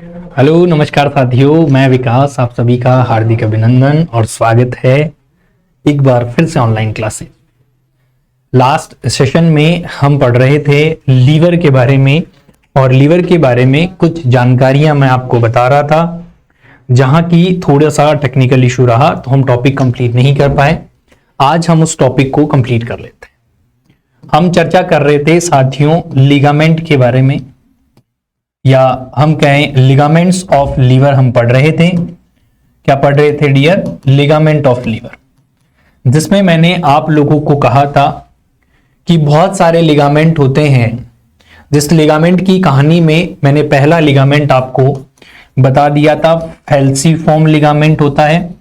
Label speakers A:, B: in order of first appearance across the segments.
A: Hello नमस्कार साथियों, मैं विकास आप सभी का हार्दिक अभिनंदन और स्वागत है एक बार फिर से ऑनलाइन क्लासेस। लास्ट सेशन में हम पढ़ रहे थे लीवर के बारे में और लीवर के बारे में कुछ जानकारियां मैं आपको बता रहा था। जहां की थोड़ा सा टेक्निकल इशू रहा तो हम टॉपिक कंप्लीट नहीं कर पाए। आज हम उस टॉपिक को कंप्लीट कर लेते हैं। हम चर्चा कर रहे थे साथियों लिगामेंट के बारे में, या हम कहें लिगामेंट्स ऑफ लीवर हम पढ़ रहे थे। क्या पढ़ रहे थे डियर? लिगामेंट ऑफ लीवर, जिसमें मैंने आप लोगों को कहा था कि बहुत सारे लिगामेंट होते हैं। जिस लिगामेंट की कहानी में मैंने पहला लिगामेंट आपको बता दिया था, फैल्सीफॉर्म लिगामेंट होता है,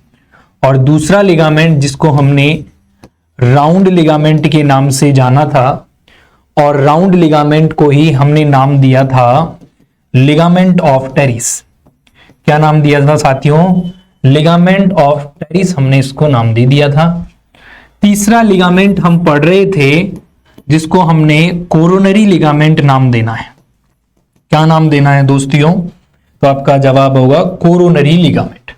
A: और दूसरा लिगामेंट जिसको हमने राउंड लिगामेंट के नाम से जाना था, और राउंड लिगामेंट को ही हमने नाम दिया था लिगामेंट ऑफ टेरिस। क्या नाम दिया था साथियों? लिगामेंट ऑफ टेरिस हमने इसको नाम दे दिया था। तीसरा लिगामेंट हम पढ़ रहे थे जिसको हमने कोरोनरी लिगामेंट नाम देना है। क्या नाम देना है दोस्तों? तो आपका जवाब होगा कोरोनरी लिगामेंट।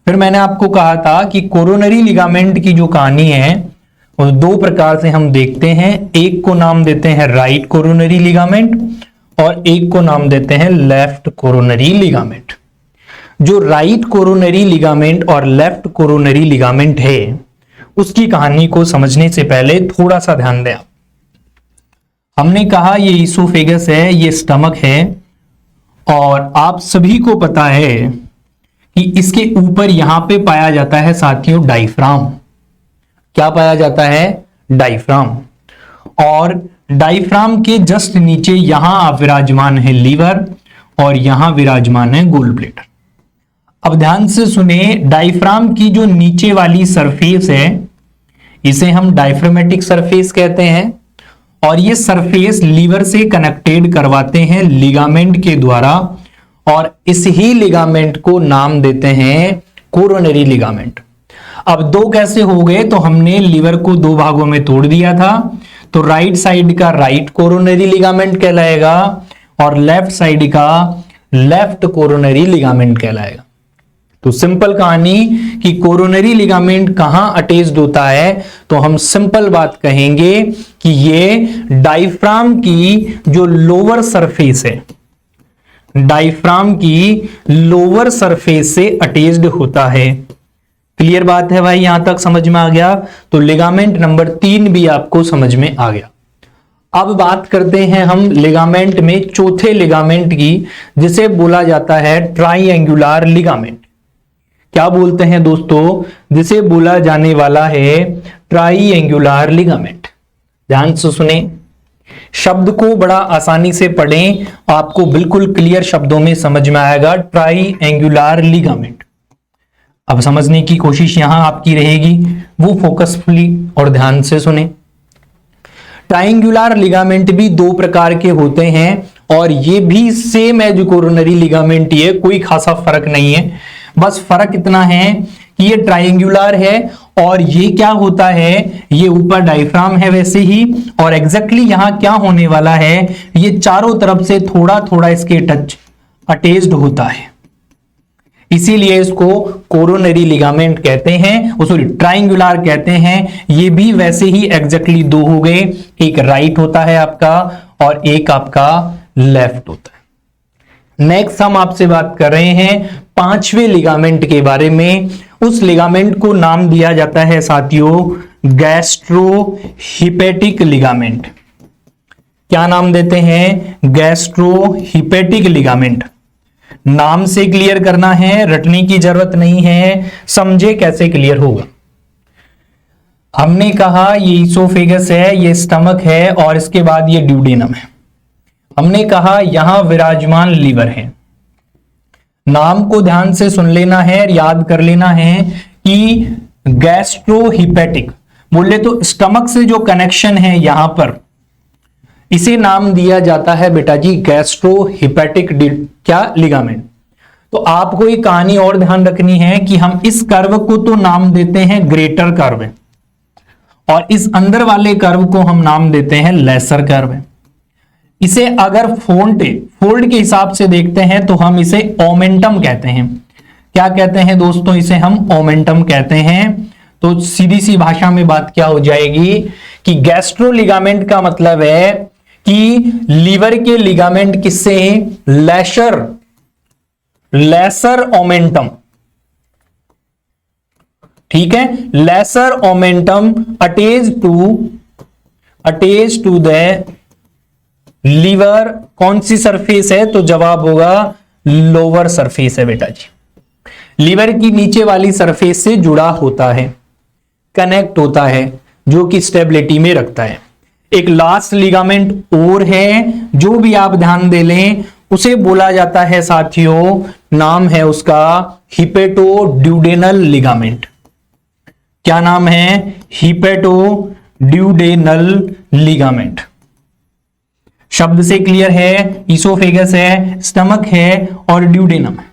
A: फिर मैंने आपको कहा था कि कोरोनरी लिगामेंट की जो कहानी है वो दो प्रकार से हम देखते हैं। एक को नाम देते हैं राइट कोरोनरी लिगामेंट और एक को नाम देते हैं लेफ्ट कोरोनरी लिगामेंट। जो राइट कोरोनरी लिगामेंट और लेफ्ट कोरोनरी लिगामेंट है उसकी कहानी को समझने से पहले थोड़ा सा ध्यान दें। हमने कहा ये ईसोफेगस है, ये स्टमक है, और आप सभी को पता है कि इसके ऊपर यहां पे पाया जाता है साथियों डायफ्राम। क्या पाया जाता है? डायफ्राम। और डायफ्राम के जस्ट नीचे यहां विराजमान है लीवर और यहां विराजमान है गोल ब्लैडर। अब ध्यान से सुने, डायफ्राम की जो नीचे वाली सरफेस है इसे हम डायफ्रामेटिक सरफेस कहते हैं, और ये सरफेस लीवर से कनेक्टेड करवाते हैं लिगामेंट के द्वारा, और इस ही लिगामेंट को नाम देते हैं कोरोनरी लिगामेंट। अब दो कैसे हो गए? तो हमने लीवर को दो भागों में तोड़ दिया था, तो राइट साइड का राइट कोरोनरी लिगामेंट कहलाएगा और लेफ्ट साइड का लेफ्ट कोरोनरी लिगामेंट कहलाएगा। तो सिंपल कहानी कि कोरोनरी लिगामेंट कहां अटैच्ड होता है, तो हम सिंपल बात कहेंगे कि ये डायफ्राम की जो लोअर सरफेस है, डायफ्राम की लोअर सरफेस से अटैच्ड होता है। क्लियर बात है भाई? यहां तक समझ में आ गया? तो लिगामेंट नंबर 3 भी आपको समझ में आ गया। अब बात करते हैं हम लिगामेंट में चौथे लिगामेंट की, जिसे बोला जाता है ट्राइएंगुलर लिगामेंट। क्या बोलते हैं दोस्तों? जिसे बोला जाने वाला है ट्राइएंगुलर लिगामेंट। ध्यान से सुने, शब्द को बड़ा आसानी से पढ़ें, आपको बिल्कुल क्लियर शब्दों में समझ में आएगा ट्राइएंगुलर लिगामेंट। अब समझने की कोशिश यहां आपकी रहेगी, वो फोकसफुली और ध्यान से सुने। ट्रायंगुलर लिगामेंट भी दो प्रकार के होते हैं, और ये भी सेम है जो कोरोनरी लिगामेंट ही है, कोई खासा फर्क नहीं है। बस फर्क इतना है कि ये ट्रायंगुलर है और ये क्या होता है, ये ऊपर डायफ्राम है वैसे ही, और एग्जैक्टली यहां क्या होने वाला है, ये चारों तरफ से थोड़ा थोड़ा इसके टच अटैच्ड होता है, इसीलिए इसको कोरोनरी लिगामेंट कहते हैं, सॉरी ट्रायंगुलर कहते हैं। ये भी वैसे ही एग्जैक्टली दो हो गए, एक राइट होता है आपका और एक आपका लेफ्ट होता है। नेक्स्ट हम आपसे बात कर रहे हैं पांचवें लिगामेंट के बारे में। उस लिगामेंट को नाम दिया जाता है साथियों गैस्ट्रोहिपेटिक लिगामेंट। क्या नाम देते हैं? गैस्ट्रोहिपेटिक लिगामेंट। नाम से क्लियर करना है, रटने की जरूरत नहीं है, समझे कैसे क्लियर होगा। हमने कहा ये ईसोफेगस है, ये स्टमक है, और इसके बाद ये ड्यूडेनम है। हमने कहा यहां विराजमान लीवर है। नाम को ध्यान से सुन लेना है, याद कर लेना है कि गैस्ट्रोहिपेटिक बोले तो स्टमक से जो कनेक्शन है यहां पर, इसे नाम दिया जाता है बेटा जी गैस्ट्रोहिपेटिक क्या लिगामेंट। तो आपको एक कहानी और ध्यान रखनी है कि हम इस कर्व को तो नाम देते हैं ग्रेटर कर्व, और इस अंदर वाले कर्व को हम नाम देते हैं लेसर कर्व। इसे अगर फोल्ड के हिसाब से देखते हैं तो हम इसे ओमेंटम कहते हैं। क्या कहते हैं दोस्तों? इसे हम ओमेंटम कहते हैं। तो सीधी सी भाषा में बात क्या हो जाएगी कि गैस्ट्रो लिगामेंट का मतलब है कि लीवर के लिगामेंट किससे हैं? लेसर ओमेंटम, ठीक है, lesser omentum attach to the liver. कौन सी सरफेस है? तो जवाब होगा लोअर सरफेस है बेटा जी। लीवर की नीचे वाली सरफेस से जुड़ा होता है, कनेक्ट होता है, जो कि स्टेबिलिटी में रखता है। एक लास्ट लिगामेंट और है जो भी आप ध्यान दे लें, उसे बोला जाता है साथियों, नाम है उसका हिपेटोड्यूडेनल लिगामेंट। क्या नाम है? हिपेटोड्यूडेनल लिगामेंट। शब्द से क्लियर है, ईसोफेगस है, स्टमक है और ड्यूडेनम है,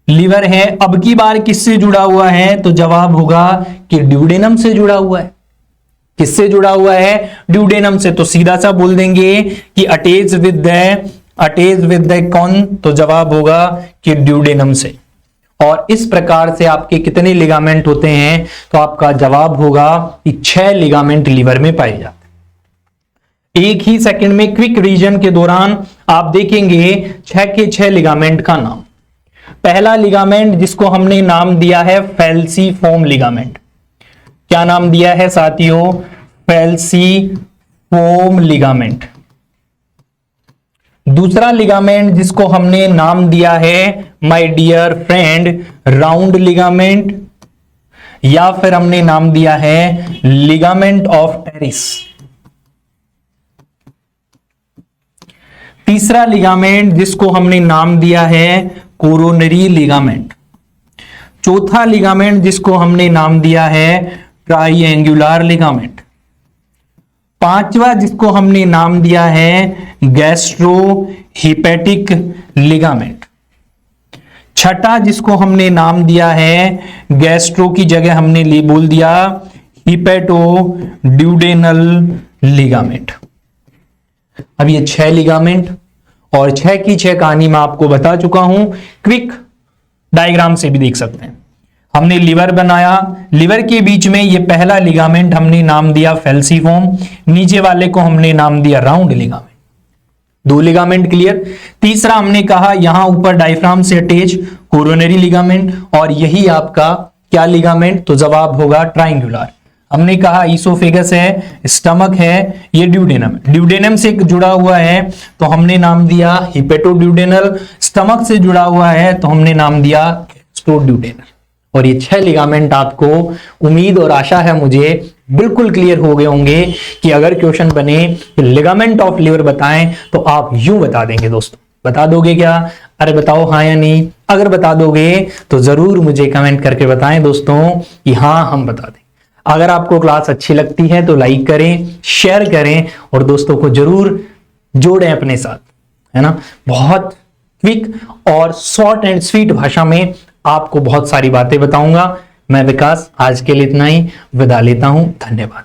A: लीवर है। अब की बार किससे जुड़ा हुआ है? तो जवाब होगा कि ड्यूडेनम से जुड़ा हुआ है। किससे जुड़ा हुआ है? ड्यूडेनम से। तो सीधा सा बोल देंगे कि अटैच विद द कौन? तो जवाब होगा कि ड्यूडेनम से। और इस प्रकार से आपके कितने लिगामेंट होते हैं? तो आपका जवाब होगा कि 6 लिगामेंट लीवर में पाए जाते हैं। एक ही सेकंड में क्विक रीजन के दौरान आप देखेंगे 6 के 6 लिगामेंट का नाम। पहला लिगामेंट जिसको हमने नाम दिया है फैल्सीफॉर्म लिगामेंट। क्या नाम दिया है साथियों? फैल्सीफॉर्म लिगामेंट। दूसरा लिगामेंट जिसको हमने नाम दिया है my dear friend round ligament, या फिर हमने नाम दिया है लिगामेंट ऑफ टेरिस। तीसरा लिगामेंट जिसको हमने नाम दिया है कोरोनरी लिगामेंट। चौथा लिगामेंट जिसको हमने नाम दिया है ट्राइएंगुलर लिगामेंट। पांचवा जिसको हमने नाम दिया है गैस्ट्रो हिपेटिक लिगामेंट। छठा जिसको हमने नाम दिया है, गैस्ट्रो की जगह हमने बोल दिया हिपेटोड्यूडेनल लिगामेंट। अब ये 6 लिगामेंट और 6 की 6 कहानी मैं आपको बता चुका हूं। क्विक डायग्राम से भी देख सकते हैं। हमने लिवर बनाया, लिवर के बीच में ये पहला लिगामेंट हमने नाम दिया फैल्सीफॉर्म, नीचे वाले को हमने नाम दिया राउंड लिगामेंट। 2 ligament clear. तीसरा हमने कहा यहां ऊपर डायफ्राम से अटैच कोरोनरी लिगामेंट, और यही आपका क्या लिगामेंट? तो जवाब होगा ट्रायंगुलर। हमने कहा ईसोफेगस है, स्टमक है, ये ड्यूडेनम। ड्यूडेनम से जुड़ा हुआ है तो हमने नाम दिया हिपेटोड्यूडेनल। स्टमक से जुड़ा हुआ है तो हमने नाम दिया गैस्ट्रोड्यूडेनल। और ये 6 लिगामेंट आपको उम्मीद और आशा है मुझे बिल्कुल क्लियर हो गए होंगे कि अगर क्वेश्चन बने कि लिगामेंट ऑफ लिवर बताएं तो आप यूं बता देंगे। दोस्तों बता दोगे क्या? अरे बताओ हाँ या नहीं। अगर बता दोगे तो जरूर मुझे कमेंट करके बताएं दोस्तों कि हाँ हम बता दें। अगर आपको क्लास अच्छी लगती है तो लाइक करें, शेयर करें और दोस्तों को जरूर जोड़ें अपने साथ, है ना। बहुत क्विक और शॉर्ट एंड स्वीट भाषा में आपको बहुत सारी बातें बताऊंगा। मैं विकास, आज के लिए इतना ही, विदा लेता हूं। धन्यवाद।